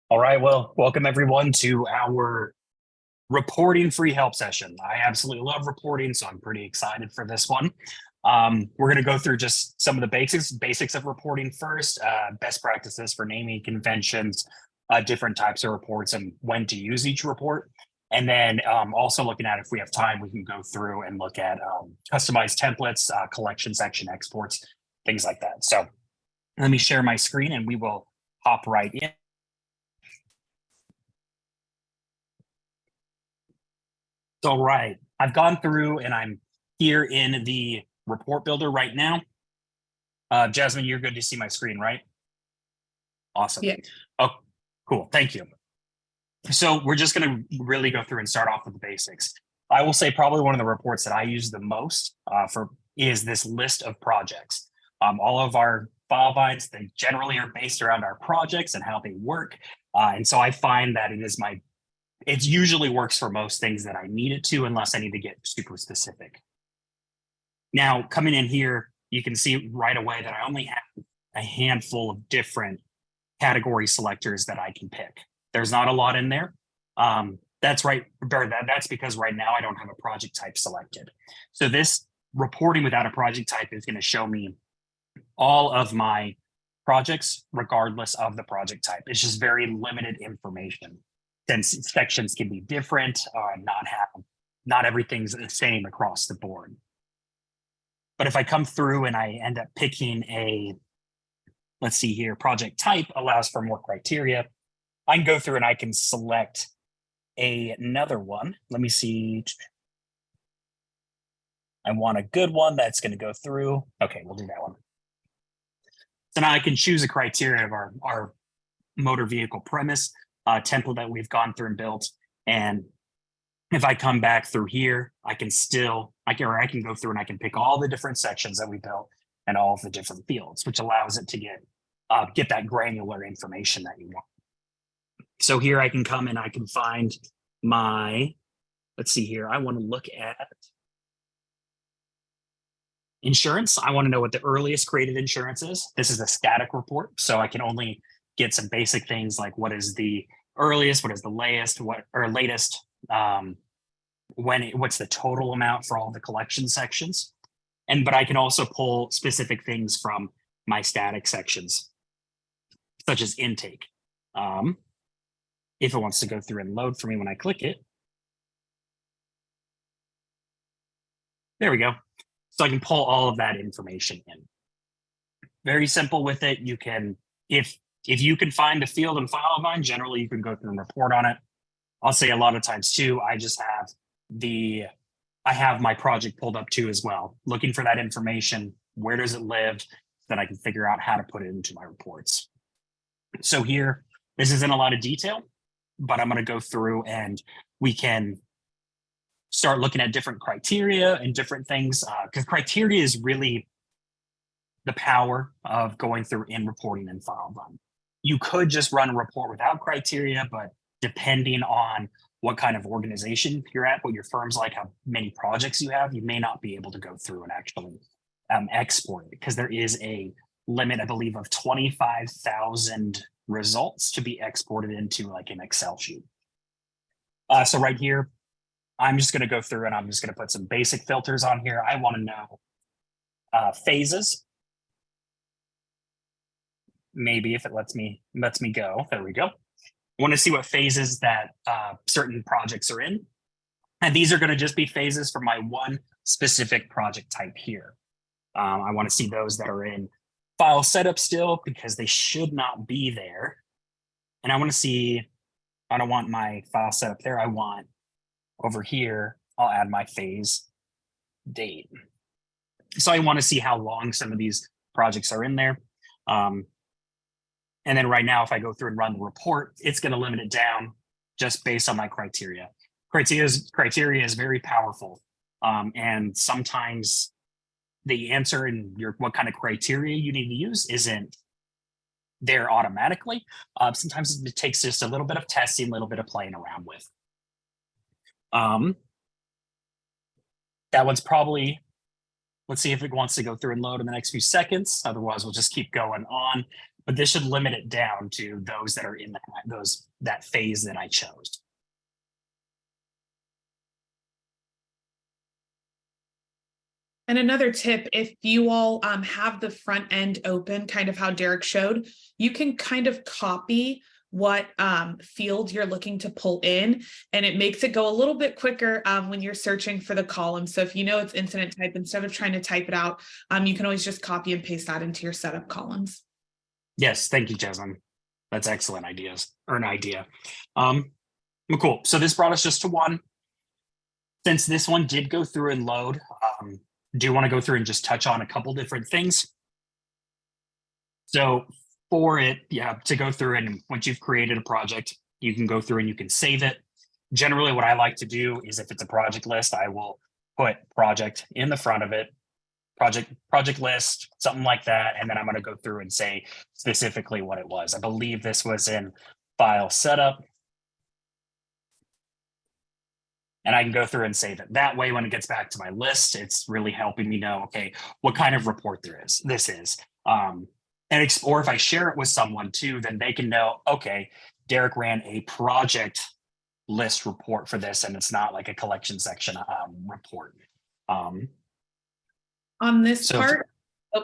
All right, well, welcome everyone to our reporting free help session. I absolutely love reporting, so I'm pretty excited for this one. We're going to go through just some of the basics of reporting first, best practices for naming conventions, different types of reports, and when to use each report. And then also looking at, if we have time, we can go through and look at customized templates, collection section exports, things like that. So let me share my screen and we will hop right in. All right, I've gone through and I'm here in the report builder right now. Jasmine, you're good to see my screen, right? Awesome. Yeah. Oh, cool. Thank you. So we're just going to really go through and start off with the basics. I will say probably one of the reports that I use the most is this list of projects. All of our Filevines, they generally are based around our projects and how they work. And so I find that it usually works for most things that I need it to, unless I need to get super specific. Now, coming in here, you can see right away that I only have a handful of different category selectors that I can pick. There's not a lot in there. That's because right now I don't have a project type selected. So this reporting without a project type is going to show me all of my projects, regardless of the project type. It's just very limited information. Since sections can be different, not everything's the same across the board. But if I come through and I end up picking let's see here, project type allows for more criteria. I can go through and I can select another one. Let me see. I want a good one that's going to go through. Okay, we'll do that one. So now I can choose a criteria of our motor vehicle premise template that we've gone through and built. And if I come back through here, I can go through and I can pick all the different sections that we built and all of the different fields, which allows it to get that granular information that you want. So here I can come and I can find let's see here. I want to look at insurance. I want to know what the earliest created insurance is. This is a static report, so I can only get some basic things like what is the earliest, what is the latest, what's the total amount for all the collection sections. But I can also pull specific things from my static sections, such as intake. If it wants to go through and load for me when I click it. There we go. So I can pull all of that information in. Very simple with it. You can, if you can find a field in Filevine, generally you can go through and report on it. I'll say a lot of times too, I have my project pulled up too as well, looking for that information. Where does it live? Then I can figure out how to put it into my reports. So here, this isn't a lot of detail, but I'm going to go through and we can start looking at different criteria and different things, because criteria is really the power of going through in reporting in Filevine. You could just run a report without criteria, but depending on what kind of organization you're at, what your firm's like, how many projects you have, you may not be able to go through and actually export it, because there is a limit, I believe, of 25,000 results to be exported into like an Excel sheet. So right here, I'm just going to go through and I'm just going to put some basic filters on here. I want to know phases. Maybe if it lets me go. There we go. I want to see what phases that certain projects are in. And these are going to just be phases for my one specific project type here. I want to see those that are in file setup still, because they should not be there. And I want to see, I don't want my file setup there. I want over here, I'll add my phase date. So I want to see how long some of these projects are in there. And then right now, if I go through and run the report, it's going to limit it down just based on my criteria. Criteria is very powerful. And sometimes the answer in what kind of criteria you need to use isn't there automatically. Sometimes it takes just a little bit of testing, a little bit of playing around with. That one's probably Let's see if it wants to go through and load in the next few seconds. Otherwise, we'll just keep going on. But this should limit it down to those that are in that phase that I chose. And another tip, if you all have the front end open, kind of how Derek showed, you can kind of copy what field you're looking to pull in, and it makes it go a little bit quicker when you're searching for the column. So if you know it's incident type, instead of trying to type it out, you can always just copy and paste that into your setup columns. Yes, thank you, Jasmine. That's excellent ideas, or an idea. Cool. So this brought us just to one. Since this one did go through and load, do you want to go through and just touch on a couple different things? So for it, to go through, and once you've created a project, you can go through and you can save it. Generally, what I like to do is if it's a project list, I will put project in the front of it, project list, something like that. And then I'm going to go through and say specifically what it was. I believe this was in file setup. And I can go through and save it. That way, when it gets back to my list, it's really helping me know, okay, what kind of report this is. Or if I share it with someone too, then they can know, okay, Derek ran a project list report for this, and it's not like a collection section report. On this part,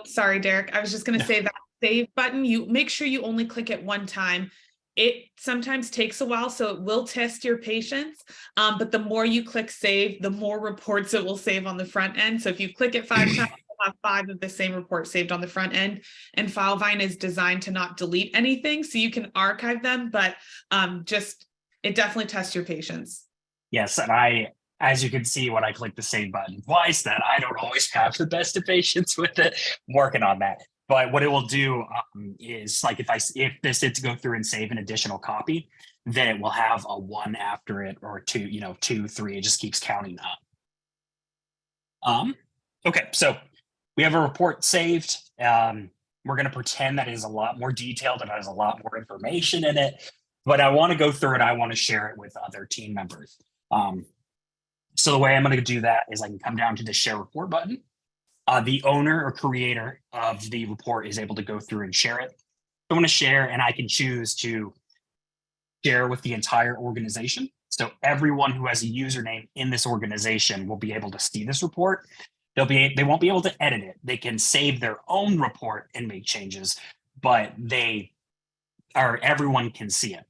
sorry, Derek, I was just going to say that save button, you make sure you only click it one time. It sometimes takes a while, so it will test your patience. But the more you click save, the more reports it will save on the front end. So if you click it 5 times, you'll have 5 of the same report saved on the front end. And Filevine is designed to not delete anything, so you can archive them, but it definitely tests your patience. Yes, and as you can see, when I click the save button twice, that I don't always have the best of patience with it. I'm working on that. But what it will do is, like, if this did to go through and save an additional copy, then it will have a 1 after it, or 2, 2, 3. It just keeps counting up. Okay, so we have a report saved. We're going to pretend that it is a lot more detailed and has a lot more information in it. But I want to go through it. I want to share it with other team members. So the way I'm going to do that is I can come down to the share report button. The owner or creator of the report is able to go through and share it. I want to share, and I can choose to share with the entire organization. So everyone who has a username in this organization will be able to see this report. They won't be able to edit it. They can save their own report and make changes, but everyone can see it.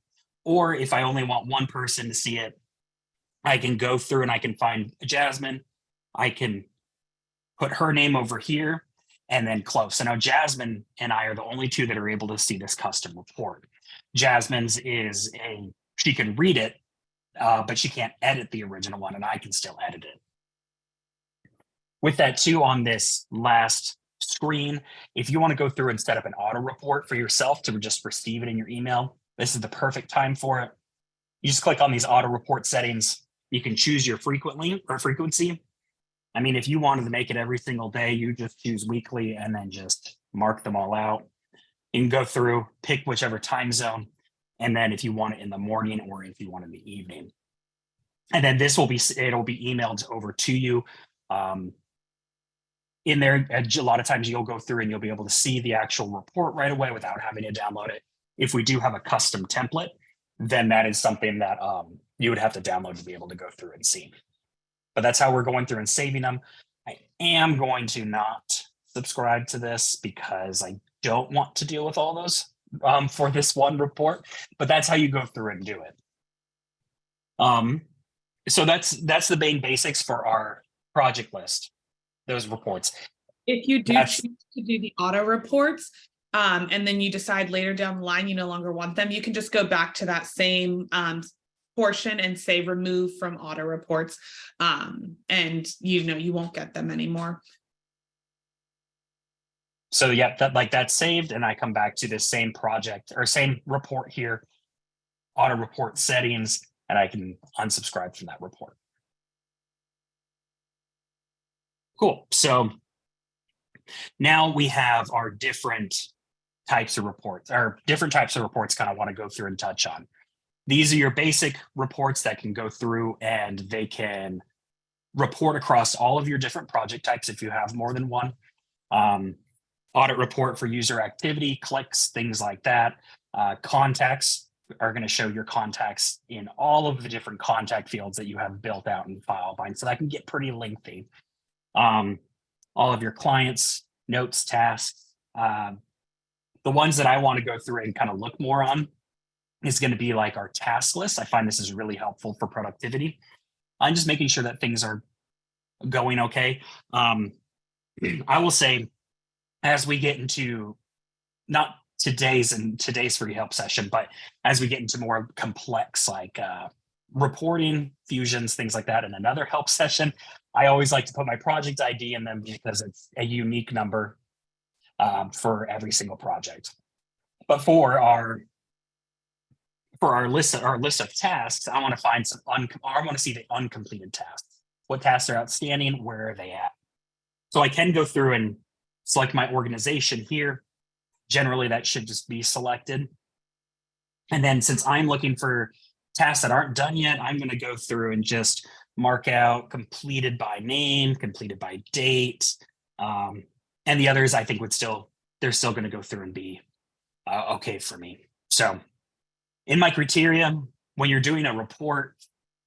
Or if I only want one person to see it, I can go through and I can find Jasmine. I can put her name over here and then close. So now Jasmine and I are the only two that are able to see this custom report. Jasmine's she can read it, but she can't edit the original one, and I can still edit it. With that too, on this last screen, if you want to go through and set up an auto report for yourself to just receive it in your email, this is the perfect time for it. You just click on these auto report settings. You can choose your frequency. I mean, if you wanted to make it every single day, you just choose weekly and then just mark them all out. You can go through, pick whichever time zone, and then if you want it in the morning or if you want it in the evening. And then it'll be emailed over to you. In there, a lot of times you'll go through and you'll be able to see the actual report right away without having to download it. If we do have a custom template, then that is something that you would have to download to be able to go through and see. But that's how we're going through and saving them. I am going to not subscribe to this because I don't want to deal with all those for this one report, but that's how you go through and do it. So that's the main basics for our project list, those reports. If you do choose to do the auto reports, and then you decide later down the line you no longer want them, you can just go back to that same portion and say remove from auto reports, and you won't get them anymore. So yeah, that's saved, and I come back to this same project or same report here, auto report settings, and I can unsubscribe from that report. Cool. So now we have our different types of reports, kind of want to go through and touch on. These are your basic reports that can go through and they can report across all of your different project types if you have more than one. Audit report for user activity, clicks, things like that. Contacts are going to show your contacts in all of the different contact fields that you have built out in Filevine. So that can get pretty lengthy. All of your clients, notes, tasks. The ones that I want to go through and kind of look more on is going to be like our task list. I find this is really helpful for productivity. I'm just making sure that things are going okay. I will say, as we get into not today's free help session, but as we get into more complex like reporting, fusions, things like that in another help session, I always like to put my project ID in them because it's a unique number for every single project. But for our list of tasks, I want to find I want to see the uncompleted tasks. What tasks are outstanding? Where are they at? So I can go through and select my organization here. Generally, that should just be selected. And then since I'm looking for tasks that aren't done yet, I'm going to go through and just mark out completed by name, completed by date. And the others I think they're still going to go through and be okay for me. So in my criteria, when you're doing a report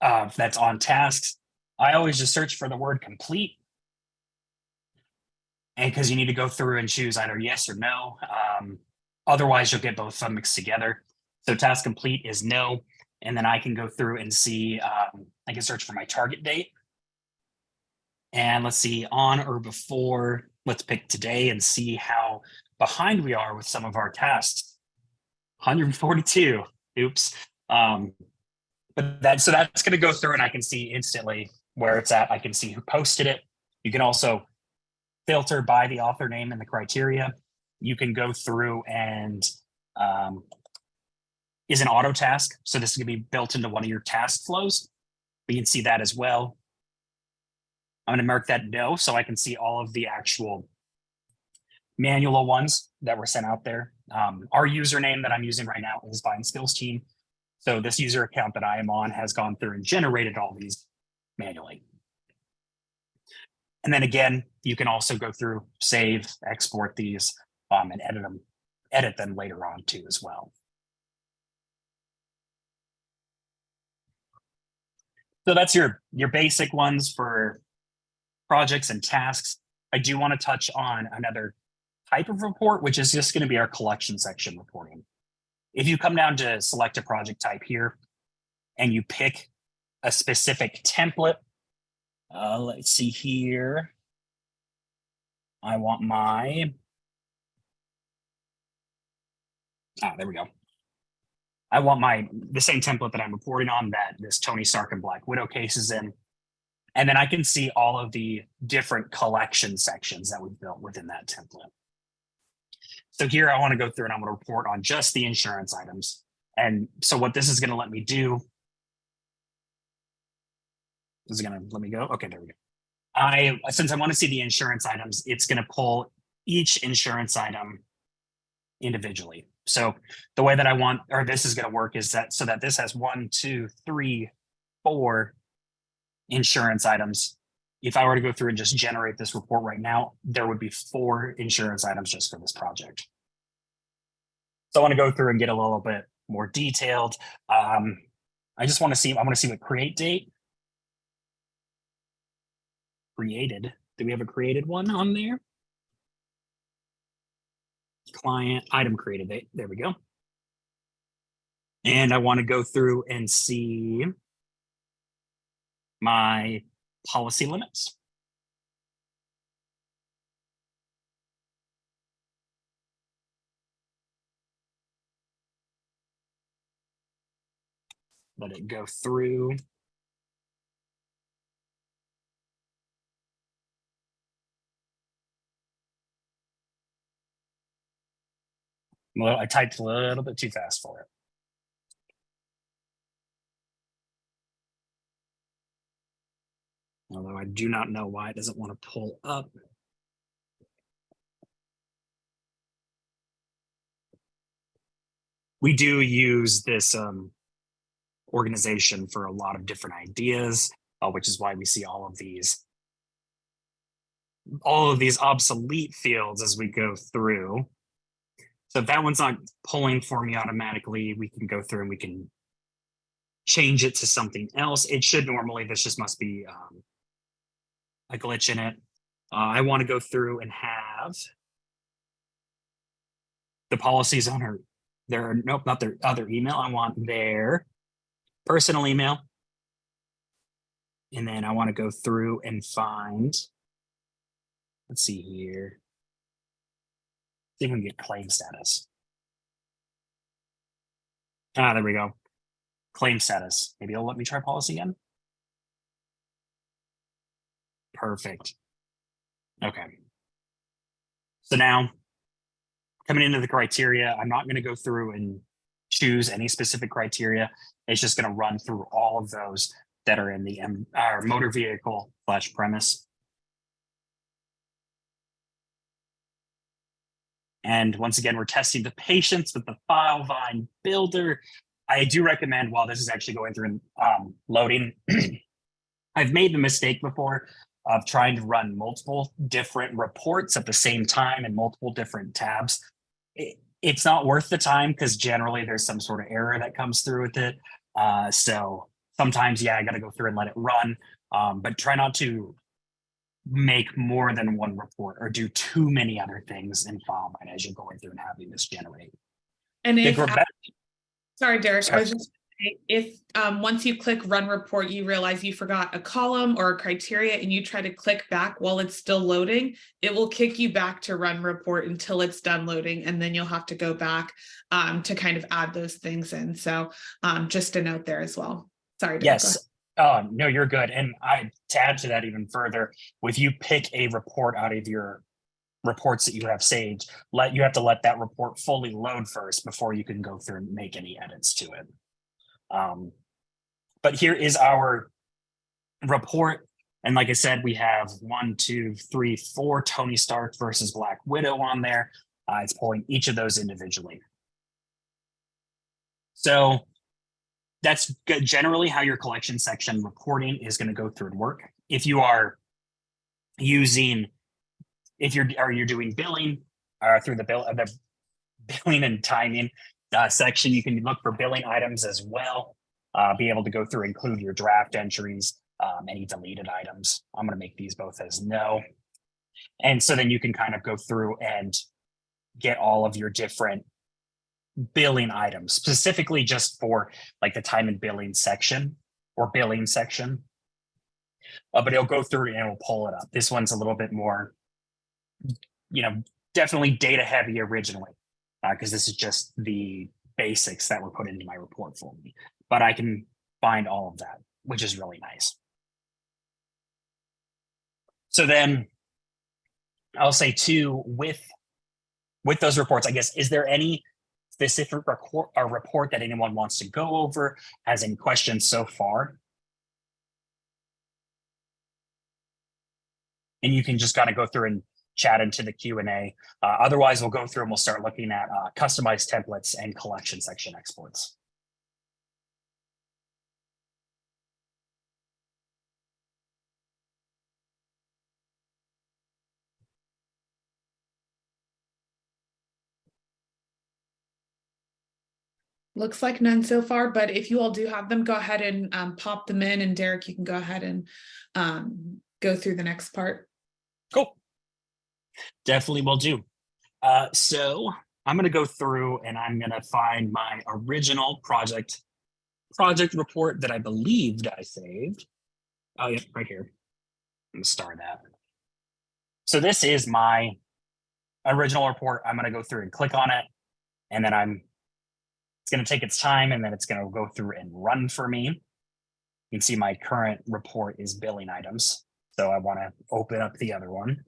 that's on tasks, I always just search for the word complete. And because you need to go through and choose either yes or no. Otherwise, you'll get both of them mixed together. So task complete is no. And then I can go through and see, I can search for my target date. And let's see, on or before, let's pick today and see how behind we are with some of our tasks. 142, oops. But that's going to go through and I can see instantly where it's at. I can see who posted it. You can also filter by the author name and the criteria. You can go through and is an auto task. So this is going to be built into one of your task flows. We can see that as well. I'm going to mark that no, so I can see all of the actual manual ones that were sent out there. Our username that I'm using right now is Vine Skills Team. So this user account that I am on has gone through and generated all these manually. And then again, you can also go through, save, export these, and edit them later on too as well. So that's your basic ones for projects and tasks. I do want to touch on another type of report, which is just going to be our collection section reporting. If you come down to select a project type here and you pick a specific template, let's see here. I want there we go. I want the same template that I'm reporting on that this Tony Stark and Black Widow case is in. And then I can see all of the different collection sections that we've built within that template. So here I want to go through and I'm going to report on just the insurance items. And so what this is going to let me do is going to let me go. Okay, there we go. Since I want to see the insurance items, it's going to pull each insurance item individually. So the way that I want, or this is going to work is that so that this has 1, 2, 3, 4 insurance items. If I were to go through and just generate this report right now, there would be 4 insurance items just for this project. So I want to go through and get a little bit more detailed. I want to see what create date. Created. Do we have a created one on there? Client item created date. There we go. And I want to go through and see my policy limits. Let it go through. Well, I typed a little bit too fast for it. Although I do not know why it doesn't want to pull up. We do use this organization for a lot of different ideas. which is why we see all of these obsolete fields as we go through. So if that one's not pulling for me automatically, we can go through and we can change it to something else. It should normally, this just must be a glitch in it. I want to go through and have the policies on not their other email. I want their personal email. And then I want to go through and find, let's see here. See if we can get claim status. There we go. Claim status. Maybe it'll let me try policy again. Perfect. Okay. So now coming into the criteria, I'm not going to go through and choose any specific criteria. It's just going to run through all of those that are in the motor vehicle / premise. And once again, we're testing the patience with the Filevine builder. I do recommend, while this is actually going through and loading, I've made the mistake before of trying to run multiple different reports at the same time in multiple different tabs. It's not worth the time because generally there's some sort of error that comes through with it. So sometimes, yeah, I got to go through and let it run, but try not to make more than one report or do too many other things in Filevine as you're going through and having this generate. And if sorry, Derek, I was just if once you click run report, you realize you forgot a column or a criteria and you try to click back while it's still loading, it will kick you back to run report until it's done loading. And then you'll have to go back to kind of add those things in. So just a note there as well. Sorry. Derek, yes. No, you're good. And to add to that even further, if you pick a report out of your reports that you have saved, you have to let that report fully load first before you can go through and make any edits to it. But here is our report. And like I said, we have 1, 2, 3, 4 Tony Stark versus Black Widow on there. It's pulling each of those individually. So that's generally how your collection section reporting is going to go through and work. If you are using, you're doing billing through the billing and timing section, you can look for billing items as well. Be able to go through, include your draft entries, any deleted items. I'm going to make these both as no. And so then you can kind of go through and get all of your different billing items, specifically just for like the time and billing section or billing section. But it'll go through and it'll pull it up. This one's a little bit more, definitely data heavy originally, because this is just the basics that were put into my report for me. But I can find all of that, which is really nice. So then I'll say too, with those reports, I guess, is there any specific report that anyone wants to go over, has any questions so far? And you can just kind of go through and chat into the Q&A. Otherwise, we'll go through and we'll start looking at customized templates and collection section exports. Looks like none so far, but if you all do have them, go ahead and pop them in. And Derek, you can go ahead and go through the next part. Cool. Definitely will do. So I'm going to go through and I'm going to find my original project report that I believed I saved. Oh, yeah, right here. I'm going to star that. So this is my original report. I'm going to go through and click on it, and then it's going to take its time, and then it's going to go through and run for me. You can see my current report is billing items. So I want to open up the other one.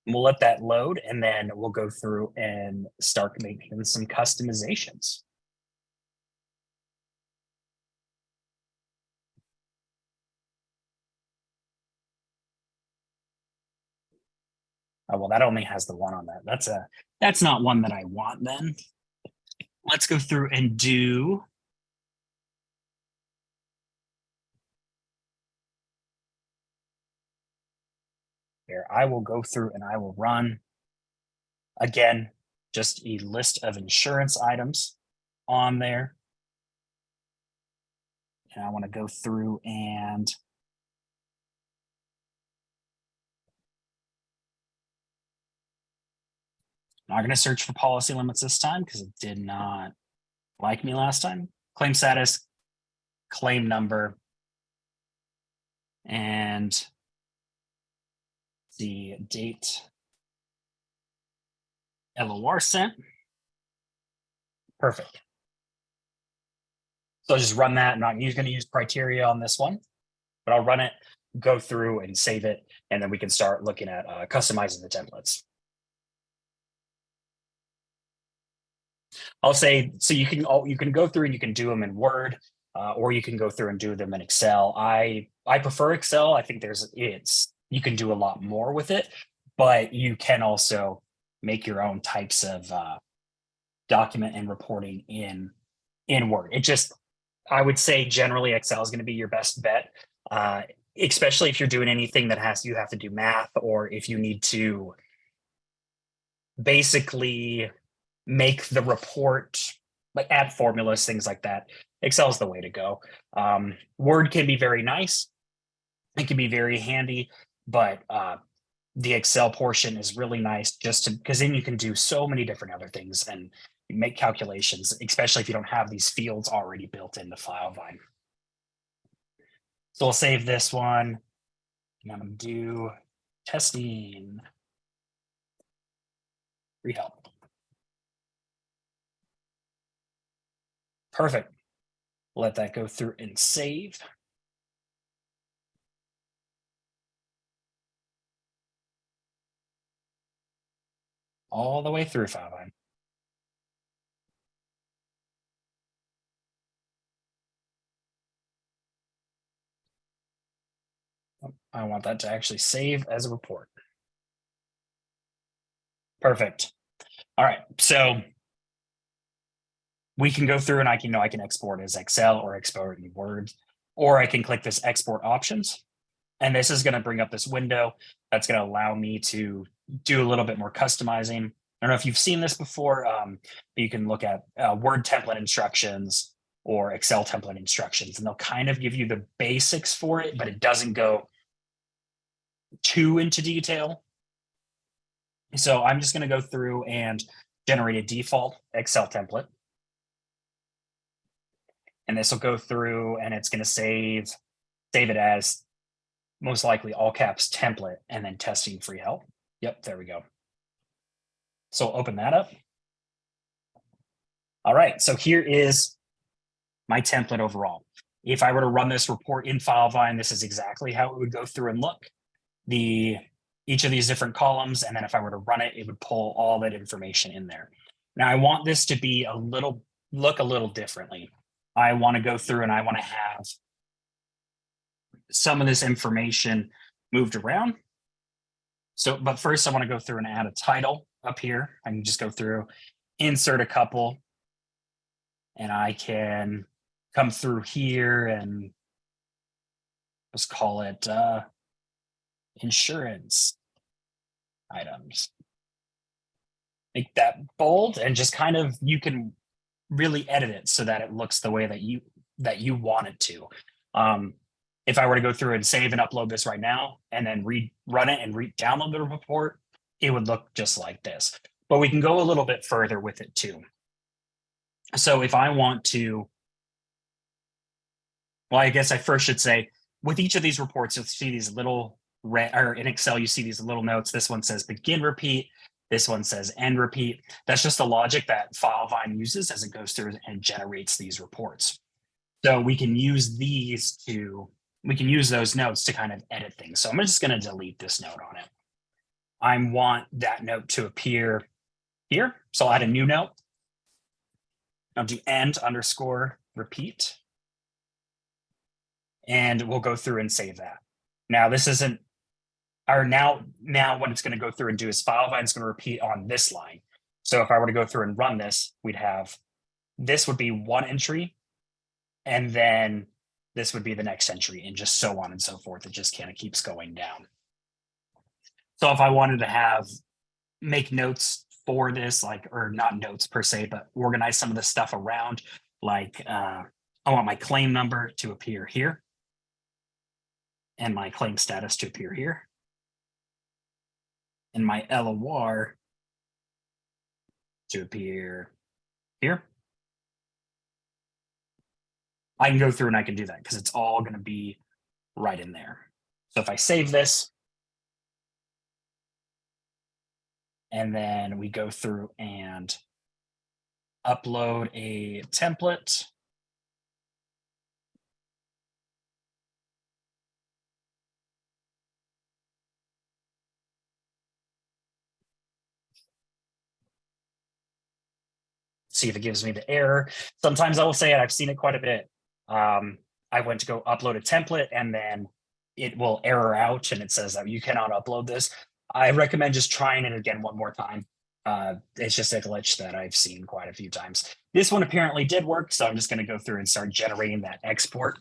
We'll let that load, and then we'll go through and start making some customizations. Oh, well, that only has the one on that. That's not one that I want then. Let's go through and do here. I will go through and I will run, again, just a list of insurance items on there. And I want to go through and I'm not going to search for policy limits this time because it did not like me last time. Claim status, claim number, and the date LOR sent. Perfect. So I'll just run that. I'm not going to use criteria on this one, but I'll run it, go through and save it, and then we can start looking at customizing the templates. I'll say, so you can go through and you can do them in Word, or you can go through and do them in Excel. I prefer Excel. I think you can do a lot more with it, but you can also make your own types of document and reporting in Word. I would say generally Excel is going to be your best bet, especially if you're doing anything that you have to do math, or if you need to basically make the report, like add formulas, things like that. Excel is the way to go. Word can be very nice. It can be very handy, but the Excel portion is really nice because then you can do so many different other things and make calculations, especially if you don't have these fields already built into Filevine. So we'll save this one. And I'm going to do testing. Free help. Perfect. Let that go through and save. All the way through Filevine. I want that to actually save as a report. Perfect. All right, so we can go through and I can export as Excel or export in Word, or I can click this export options. And this is going to bring up this window that's going to allow me to do a little bit more customizing. I don't know if you've seen this before, but you can look at Word template instructions or Excel template instructions, and they'll kind of give you the basics for it, but it doesn't go too into detail. So I'm just going to go through and generate a default Excel template. And this will go through and it's going to save it as most likely all caps template and then testing free help. Yep, there we go. So open that up. All right, so here is my template overall. If I were to run this report in Filevine, this is exactly how it would go through and look. Each of these different columns, and then if I were to run it, it would pull all that information in there. Now I want this to be look a little differently. I want to go through and I want to have some of this information moved around. So, but first I want to go through and add a title up here. I can just go through, insert a couple, and I can come through here and let's call it insurance items. Make that bold and just kind of, you can really edit it so that it looks the way that you want it to. If I were to go through and save and upload this right now and then run it and download the report, it would look just like this. But we can go a little bit further with it too. So if I want to, well, I guess I first should say, with each of these reports, you'll see these little or in Excel, you see these little notes. This one says begin repeat. This one says end repeat. That's just the logic that Filevine uses as it goes through and generates these reports. So we can use those notes to kind of edit things. So I'm just going to delete this note on it. I want that note to appear here. So I'll add a new note. I'll do end underscore repeat. And we'll go through and save that. Now this isn't, or now what it's going to go through and do is Filevine is going to repeat on this line. So if I were to go through and run this, we'd have, this would be one entry, and then this would be the next entry, and just so on and so forth. It just kind of keeps going down. So if I wanted to make notes for this, like, or not notes per se, but organize some of the stuff around, like I want my claim number to appear here and my claim status to appear here and my LOR to appear here. I can go through and I can do that because it's all going to be right in there. So if I save this, and then we go through and upload a template. See if it gives me the error. Sometimes I will say it, I've seen it quite a bit. I went to go upload a template and then it will error out and it says that you cannot upload this. I recommend just trying it again one more time. It's just a glitch that I've seen quite a few times. This one apparently did work, so I'm just going to go through and start generating that export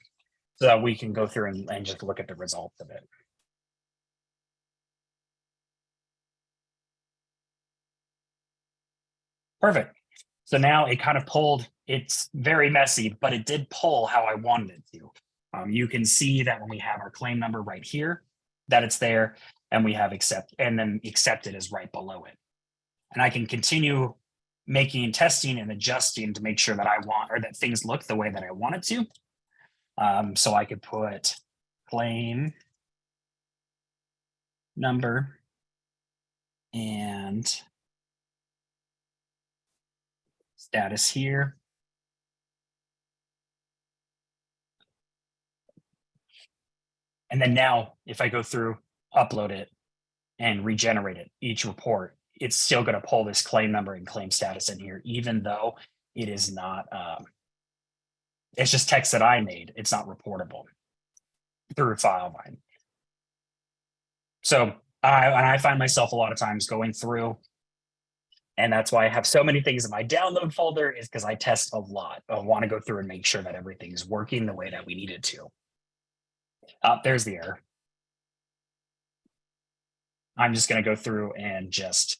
so that we can go through and just look at the results of it. Perfect. So now it kind of pulled, it's very messy, but it did pull how I wanted it to. You can see that when we have our claim number right here, that it's there, and we have accept, and then accepted is right below it. And I can continue making testing and adjusting to make sure that I want, or that things look the way that I want it to. So I could put claim number and status here. And then now if I go through, upload it and regenerate it, each report, it's still going to pull this claim number and claim status in here, even though it is not, it's just text that I made. It's not reportable through Filevine. So I find myself a lot of times going through, and that's why I have so many things in my download folder, is because I test a lot. I want to go through and make sure that everything's working the way that we need it to. There's the error. I'm just going to go through and just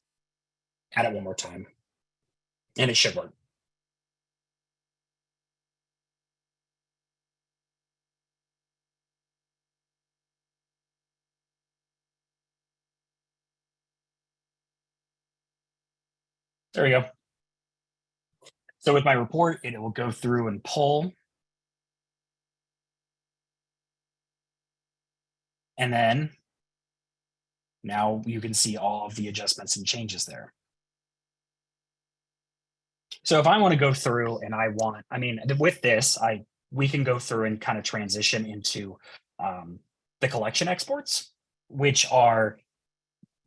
add it one more time, and it should work. There we go. So with my report, it will go through and pull. And then now you can see all of the adjustments and changes there. So if I want to go through and I mean, with this, we can go through and kind of transition into the collection exports, which are,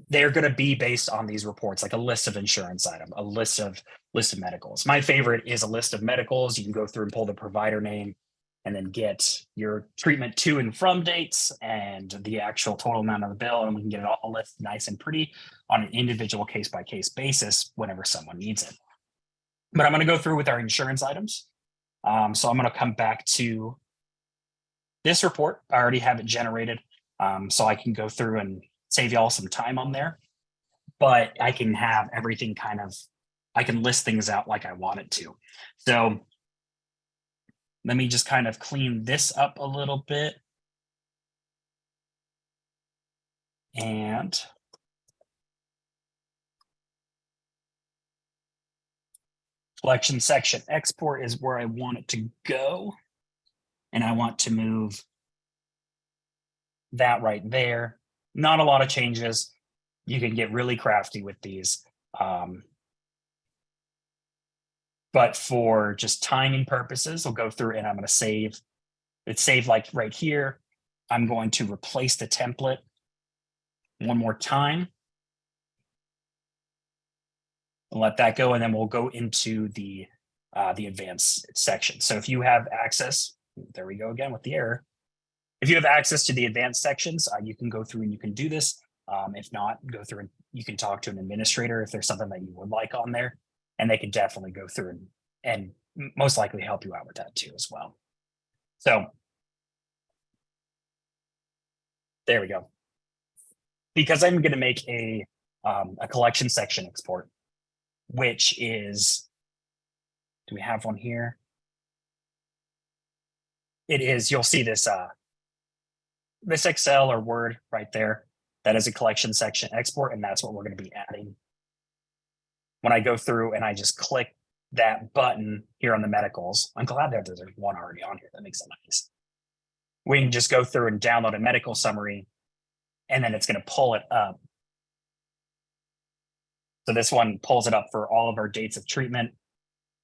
they're going to be based on these reports, like a list of insurance item, a list of medicals. My favorite is a list of medicals. You can go through and pull the provider name and then get your treatment to and from dates and the actual total amount of the bill. And we can get it all listed nice and pretty on an individual case-by-case basis whenever someone needs it. But I'm going to go through with our insurance items. So I'm going to come back to this report. I already have it generated. So I can go through and save y'all some time on there. But I can have everything kind of, I can list things out like I want it to. So let me just kind of clean this up a little bit. And collection section export is where I want it to go. And I want to move that right there. Not a lot of changes. You can get really crafty with these. But for just timing purposes, I'll go through and I'm going to save. It's saved like right here. I'm going to replace the template one more time. And let that go, and then we'll go into the advanced section. So if you have access, there we go again with the error. If you have access to the advanced sections, you can go through and you can do this. If not, go through and you can talk to an administrator if there's something that you would like on there, and they can definitely go through and most likely help you out with that too as well. So there we go. because I'm going to make a collection section export, which is, do we have one here? It is, you'll see this, this Excel or Word right there. That is a collection section export, and that's what we're going to be adding. When I go through and I just click that button here on the medicals, I'm glad that there's one already on here. That makes it nice. We can just go through and download a medical summary, and then it's going to pull it up. So this one pulls it up for all of our dates of treatment,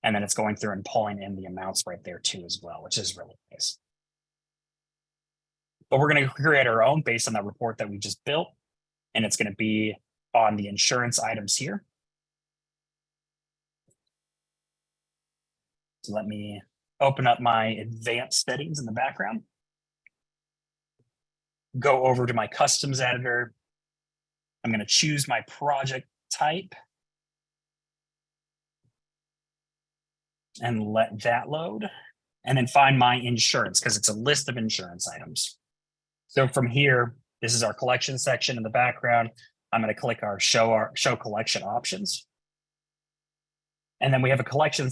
and then it's going through and pulling in the amounts right there too as well, which is really nice. But we're going to create our own based on that report that we just built, and it's going to be on the insurance items here. So let me open up my advanced settings in the background. Go over to my customs editor. I'm going to choose my project type and let that load, and then find my insurance because it's a list of insurance items. So from here, this is our collection section in the background. I'm going to click our show collection options. And then we have a collection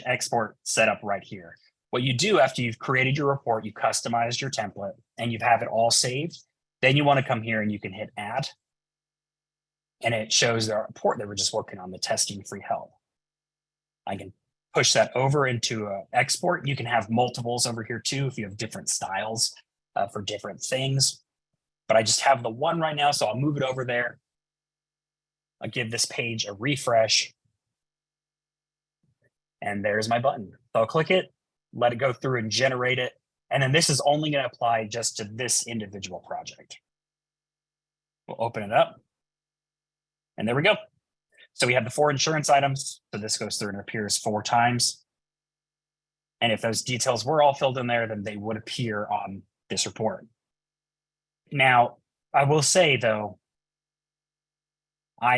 export set up right here. What you do after you've created your report, you customized your template, and you have it all saved, then you want to come here and you can hit add. And it shows the report that we're just working on, the testing free help. I can push that over into export. You can have multiples over here too if you have different styles for different things. But I just have the one right now, so I'll move it over there. I'll give this page a refresh. And there's my button. So I'll click it, let it go through and generate it. And then this is only going to apply just to this individual project. We'll open it up. And there we go. So we have the 4 insurance items. So this goes through and appears 4 times. And if those details were all filled in there, then they would appear on this report. Now, I will say though,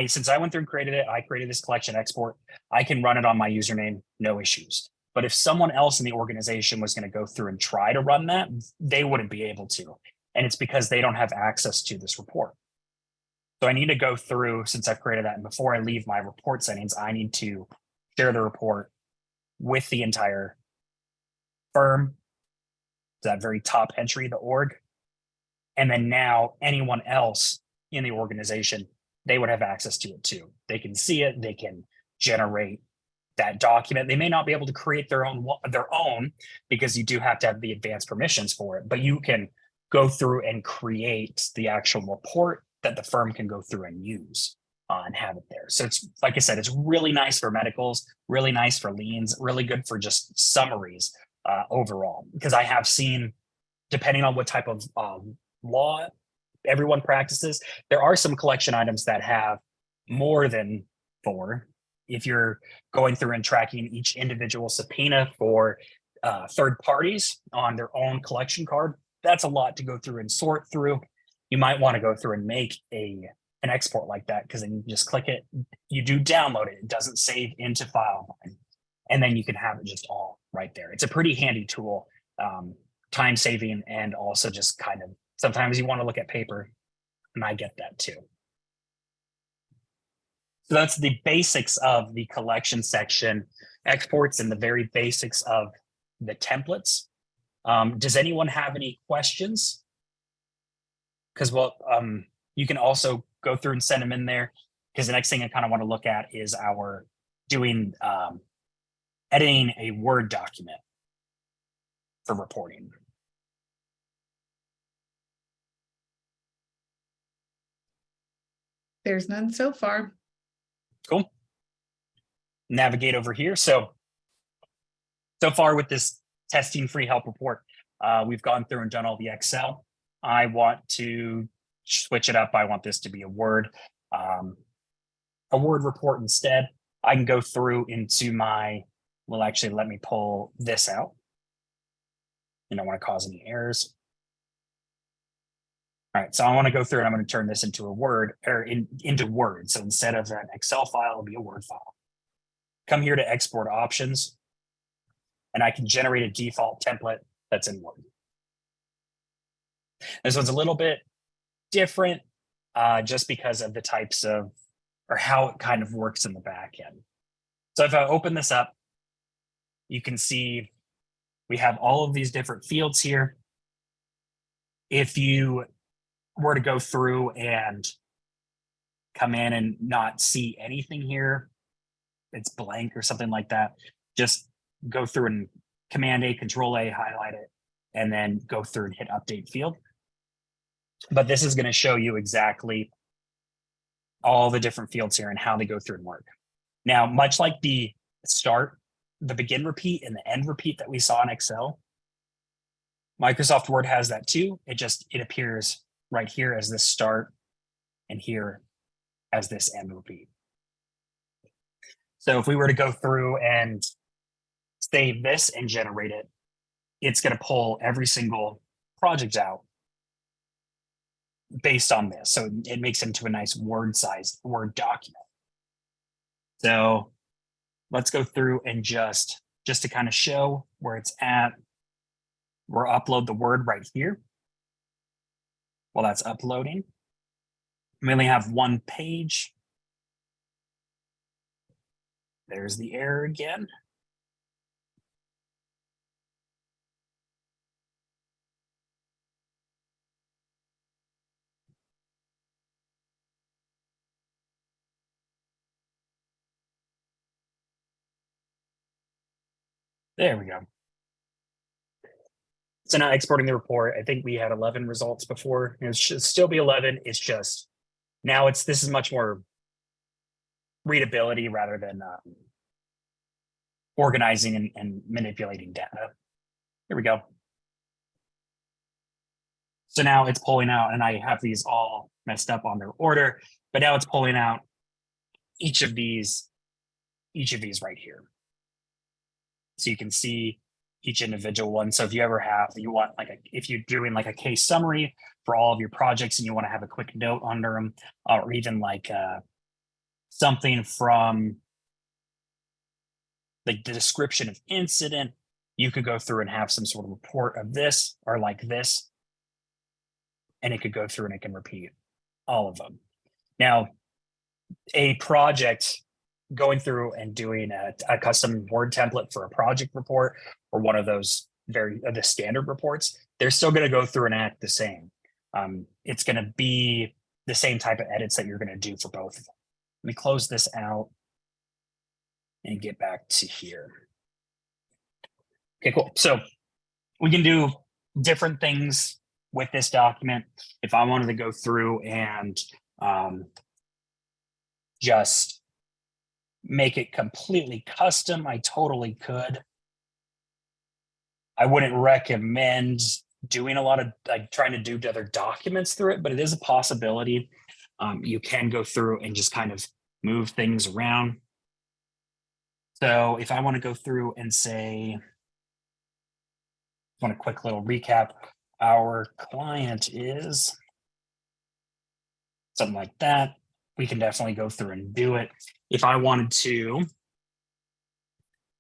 since I went through and created it, I created this collection export. I can run it on my username, no issues. But if someone else in the organization was going to go through and try to run that, they wouldn't be able to. And it's because they don't have access to this report. So I need to go through, since I've created that, and before I leave my report settings, I need to share the report with the entire firm, that very top entry, the org. And then now anyone else in the organization, they would have access to it too. They can see it, they can generate that document. They may not be able to create their own because you do have to have the advanced permissions for it, but you can go through and create the actual report that the firm can go through and use and have it there. So it's, like I said, it's really nice for medicals, really nice for liens, really good for just summaries overall, because I have seen, depending on what type of law everyone practices, there are some collection items that have more than 4. If you're going through and tracking each individual subpoena for third parties on their own collection card, that's a lot to go through and sort through. You might want to go through and make an export like that, because then you just click it, you do download it, it doesn't save into file, and then you can have it just all right there. It's a pretty handy tool, time saving, and also just kind of, sometimes you want to look at paper, and I get that too. So that's the basics of the collection section exports and the very basics of the templates. Does anyone have any questions? Because you can also go through and send them in there, because the next thing I kind of want to look at is our doing editing a Word document for reporting. There's none so far. Cool. Navigate over here. So far with this testing free help report, we've gone through and done all the Excel. I want to switch it up. I want this to be a Word report instead. I can go through into my, well, actually, let me pull this out. I don't want to cause any errors. All right, so I want to go through and I'm going to turn this into a Word, or into Word. So instead of an Excel file, it'll be a Word file. Come here to export options, and I can generate a default template that's in Word. This one's a little bit different just because of the types of, or how it kind of works in the back end. So if I open this up, you can see we have all of these different fields here. If you were to go through and come in and not see anything here, it's blank or something like that, just go through and Command A, Control A, highlight it, and then go through and hit Update Field. But this is going to show you exactly all the different fields here and how they go through and work. Now, much like the start, the begin repeat, and the end repeat that we saw in Excel, Microsoft Word has that too. It appears right here as this start and here as this end repeat. So if we were to go through and save this and generate it, it's going to pull every single project out based on this. So it makes it into a nice Word-sized Word document. So let's go through and just to kind of show where it's at, we'll upload the Word right here. While that's uploading, we only have one page. There's the error again. There we go. So now exporting the report, I think we had 11 results before. It should still be 11. It's just now this is much more readability rather than organizing and manipulating data. Here we go. So now it's pulling out, and I have these all messed up on their order, but now it's pulling out each of these right here. So you can see each individual one. So if you ever want if you're doing like a case summary for all of your projects and you want to have a quick note under them, or even like something from like the description of incident, you could go through and have some sort of report of this or like this, and it could go through and it can repeat all of them. Now, a project going through and doing a custom Word template for a project report or one of those the standard reports, they're still going to go through and act the same. It's going to be the same type of edits that you're going to do for both of them. Let me close this out and get back to here. Okay, cool. So we can do different things with this document. If I wanted to go through and just make it completely custom, I totally could. I wouldn't recommend doing a lot of trying to do other documents through it, but it is a possibility. You can go through and just kind of move things around. So if I want to go through and say, want a quick little recap, our client is something like that, we can definitely go through and do it. If I wanted to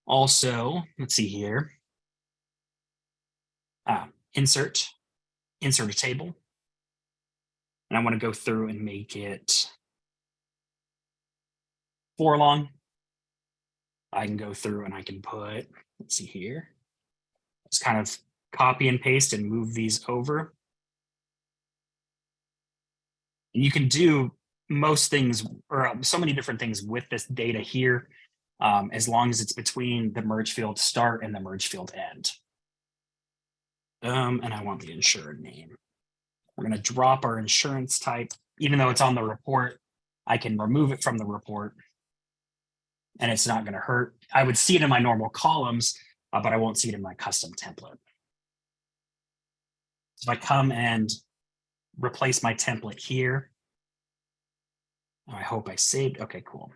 also, let's see here, insert a table, and I want to go through and make it 4 long. I can go through and I can put, let's see here, just kind of copy and paste and move these over. And you can do most things or so many different things with this data here, as long as it's between the merge field start and the merge field end. And I want the insurer name. We're going to drop our insurance type. Even though it's on the report, I can remove it from the report and it's not going to hurt. I would see it in my normal columns, but I won't see it in my custom template. So if I come and replace my template here, I hope I saved. Okay, cool.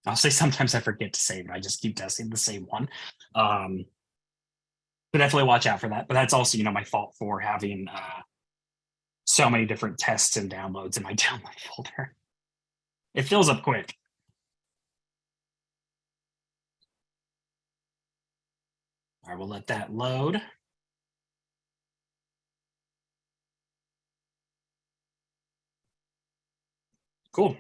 I'll say sometimes I forget to save it. I just keep testing the same one. But definitely watch out for that. But that's also, my fault for having so many different tests and downloads in my download folder. It fills up quick. All right, we'll let that load. Cool.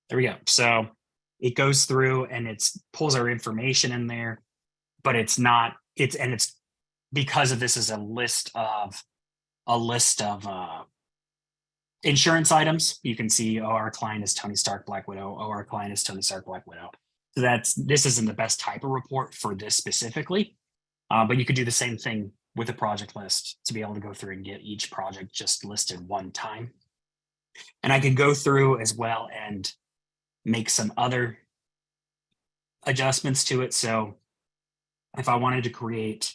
There we go. So it goes through and it's pulls our information in there, but it's because of this is a list of insurance items. You can see, oh, our client is Tony Stark Black Widow. Oh, our client is Tony Stark Black Widow. So this isn't the best type of report for this specifically, but you could do the same thing with a project list to be able to go through and get each project just listed one time. And I could go through as well and make some other adjustments to it. So if I wanted to create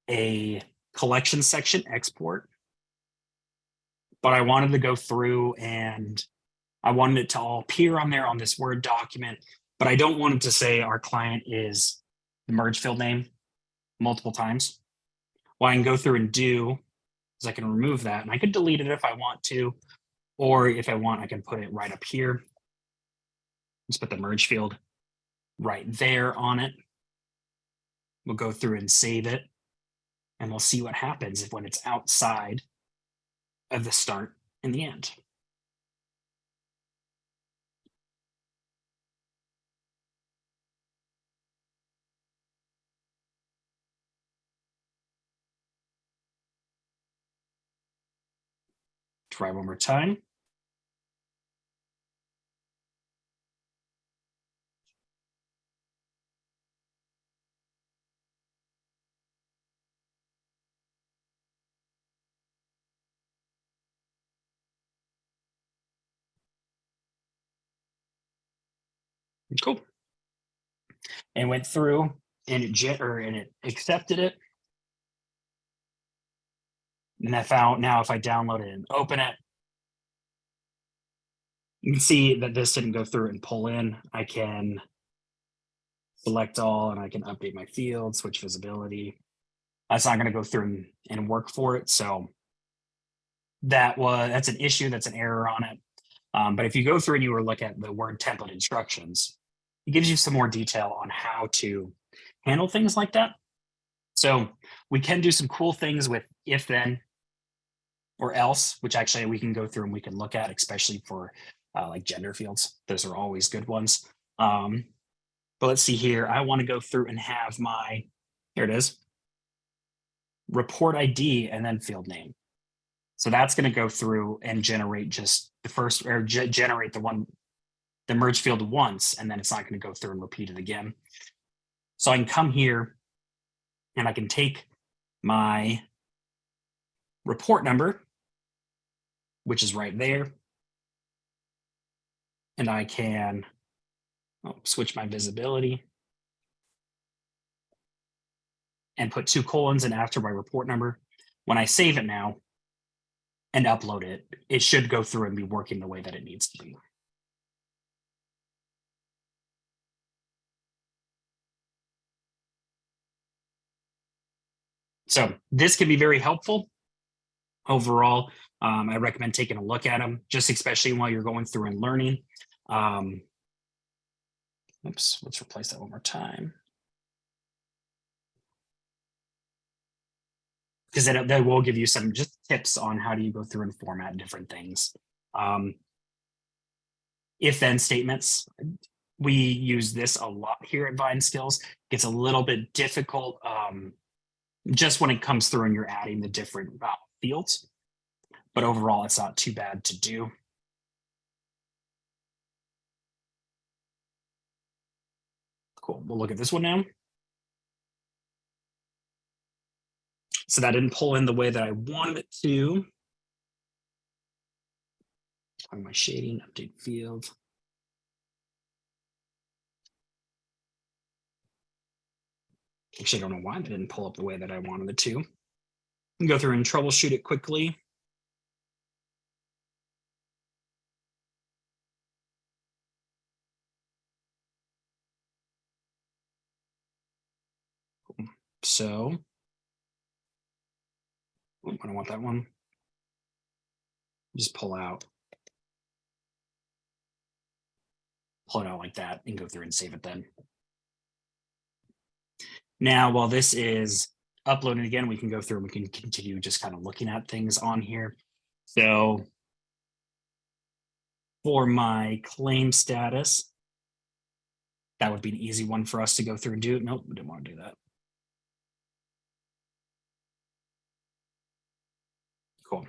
a collection section export, but I wanted to go through and I wanted it to all appear on there on this Word document, but I don't want it to say our client is the merge field name multiple times. What I can go through and do is I can remove that and I could delete it if I want to, or if I want, I can put it right up here. Let's put the merge field right there on it. We'll go through and save it and we'll see what happens when it's outside of the start and the end. Try one more time. Cool. And went through and it accepted it. And I found now if I download it and open it, you can see that this didn't go through and pull in. I can select all and I can update my field, switch visibility. That's not going to go through and work for it. So that's an issue, that's an error on it. But if you go through and you were look at the Word template instructions, it gives you some more detail on how to handle things like that. So we can do some cool things with if then or else, which actually we can go through and we can look at, especially for like gender fields. Those are always good ones. But let's see here. I want to go through and have here it is, report ID and then field name. So that's going to go through and generate just the first or generate the merge field once, and then it's not going to go through and repeat it again. So I can come here and I can take my report number, which is right there. And I can switch my visibility and put 2 colons in after my report number. When I save it now and upload it, it should go through and be working the way that it needs to be. So this can be very helpful. Overall, I recommend taking a look at them, just especially while you're going through and learning. Oops, let's replace that one more time. Because that will give you some just tips on how do you go through and format different things. If then statements, we use this a lot here at Vine Skills. It gets a little bit difficult just when it comes through and you're adding the different fields. But overall, it's not too bad to do. Cool, we'll look at this one now. So that didn't pull in the way that I wanted it to. On my shading, update field. Actually, I don't know why that didn't pull up the way that I wanted it to. Go through and troubleshoot it quickly. So I don't want that one. Just pull it out like that and go through and save it then. Now, while this is uploading again, we can go through and we can continue just kind of looking at things on here. So for my claim status, that would be an easy one for us to go through and do. Nope, we didn't want to do that. Cool.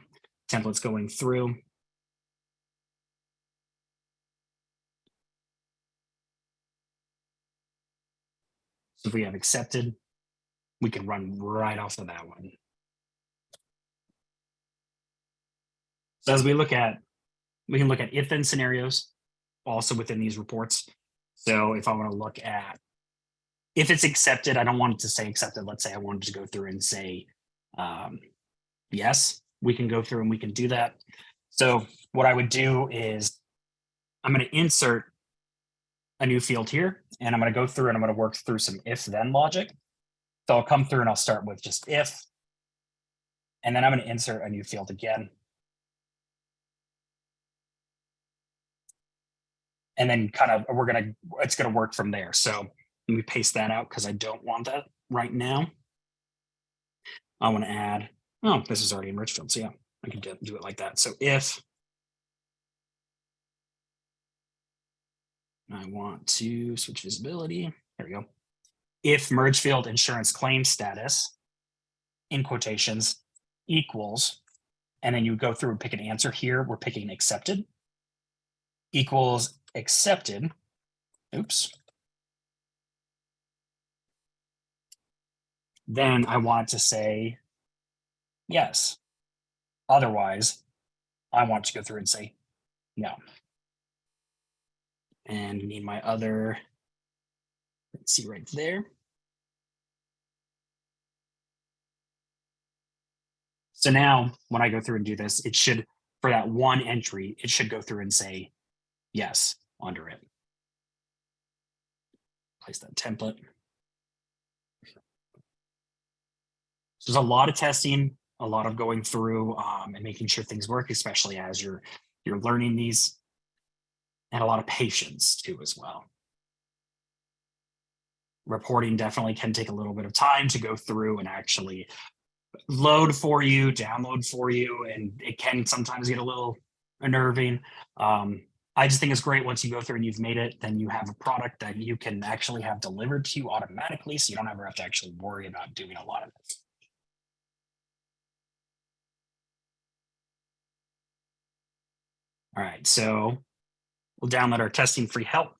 Templates going through. So if we have accepted, we can run right off of that one. So as we can look at if-then scenarios also within these reports. So if I want to look at, if it's accepted, I don't want it to say accepted. Let's say I wanted to go through and say, yes, we can go through and we can do that. So what I would do is I'm going to insert a new field here, and I'm going to go through and I'm going to work through some if-then logic. So I'll come through and I'll start with just if, and then I'm going to insert a new field again. And then kind of it's going to work from there. So let me paste that out because I don't want that right now. I want to add, oh, this is already in rich field. So yeah, I can do it like that. So if I want to switch visibility, there we go. If merge field insurance claim status in quotations equals, and then you go through and pick an answer here, we're picking accepted, equals accepted. Oops. Then I want to say yes. Otherwise, I want to go through and say no. And need my other, let's see right there. So now when I go through and do this, it should, for that one entry, it should go through and say yes under it. Place that template. So there's a lot of testing, a lot of going through and making sure things work, especially as you're learning these, and a lot of patience too as well. Reporting definitely can take a little bit of time to go through and actually load for you, download for you, and it can sometimes get a little unnerving. I just think it's great once you go through and you've made it, then you have a product that you can actually have delivered to you automatically, so you don't ever have to actually worry about doing a lot of it. All right, so we'll download our testing free help.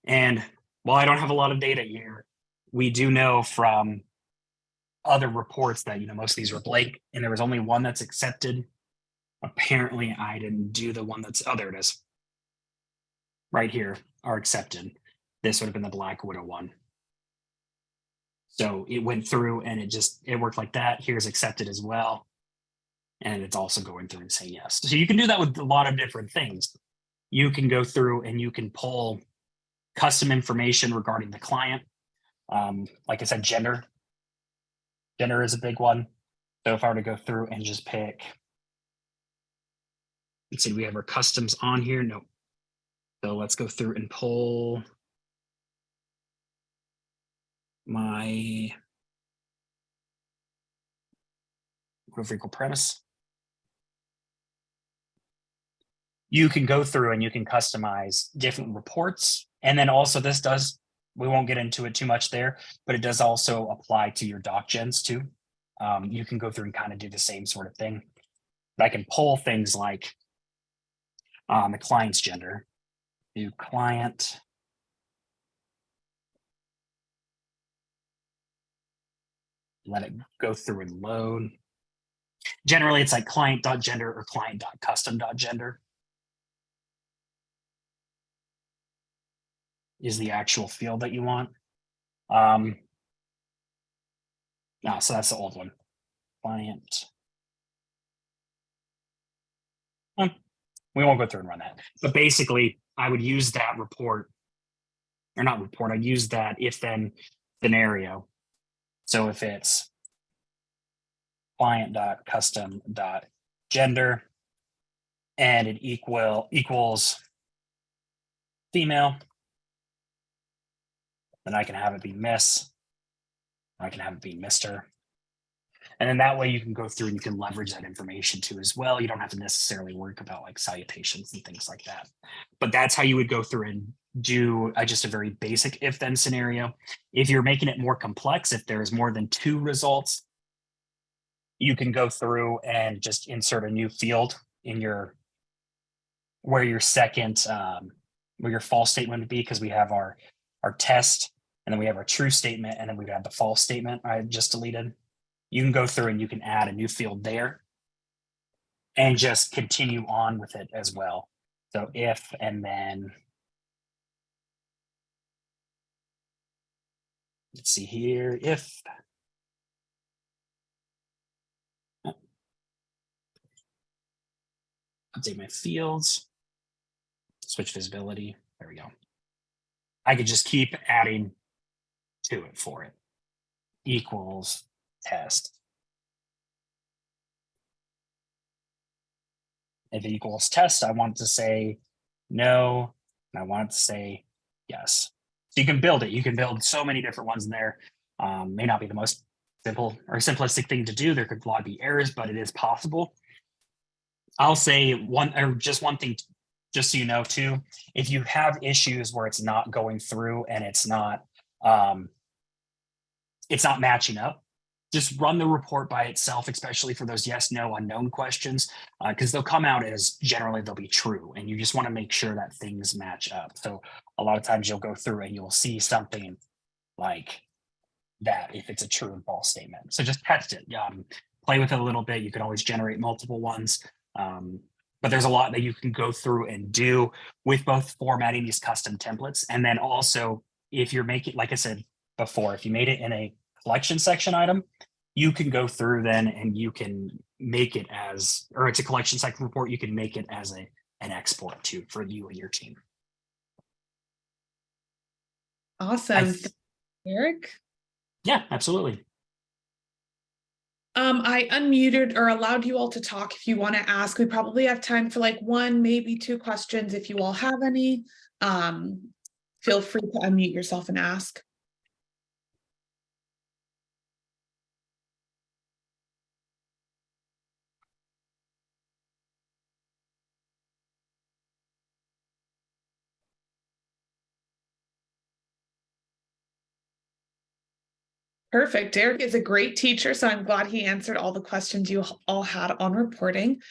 And while I don't have a lot of data here, we do know from other reports that most of these were blank, and there was only one that's accepted. Apparently, I didn't do the one that's, oh, there it is. Right here, are accepted. This would have been the Black Widow one. So it went through and it worked like that. Here's accepted as well. And it's also going through and saying yes. So you can do that with a lot of different things. You can go through and you can pull custom information regarding the client. Like I said, gender. Gender is a big one. So if I were to go through and just pick, let's see, we have our customs on here. No. So let's go through and pull my vehicle premise. You can go through and you can customize different reports. And then also we won't get into it too much there, but it does also apply to your doc gens too. You can go through and kind of do the same sort of thing. But I can pull things like the client's gender, do client. Let it go through and load. Generally, it's like client.gender or client.custom.gender is the actual field that you want. No, so that's the old one. Client. We won't go through and run that. But basically, I would use that report, or not report, I'd use that if-then scenario. So if it's client.custom.gender and it equals female, Then I can have it be Miss. I can have it be Mr. And then that way you can go through and you can leverage that information too as well. You don't have to necessarily worry about like salutations and things like that. But that's how you would go through and do just a very basic if then scenario. If you're making it more complex, if there's more than 2 results, you can go through and just insert a new field in your where your second where your false statement would be, because we have our test, and then we have our true statement, and then we have the false statement I just deleted. You can go through and you can add a new field there and just continue on with it as well. So if, and then let's see here, if update my fields, switch visibility. There we go. I could just keep adding to it for it. Equals test. If it equals test, I want to say no, and I want it to say yes. So you can build it. You can build so many different ones in there. May not be the most simple or simplistic thing to do. There could a lot be errors, but it is possible. I'll say one thing, just so you know too, if you have issues where it's not going through and it's not matching up, just run the report by itself, especially for those yes, no, unknown questions, because they'll come out as generally they'll be true. And you just want to make sure that things match up. So a lot of times you'll go through and you'll see something like that if it's a true and false statement. So just test it. Play with it a little bit. You can always generate multiple ones. But there's a lot that you can go through and do with both formatting these custom templates. And then also, if you're making, like I said before, if you made it in a collection section item, you can go through then and you can make it as, or it's a collection section report, you can make it as an export too for you and your team. Awesome. Eric? Yeah, absolutely. I unmuted or allowed you all to talk if you want to ask. We probably have time for like 1, maybe 2 questions if you all have any. Feel free to unmute yourself and ask. Perfect. Derek is a great teacher, so I'm glad he answered all the questions you all had on reporting.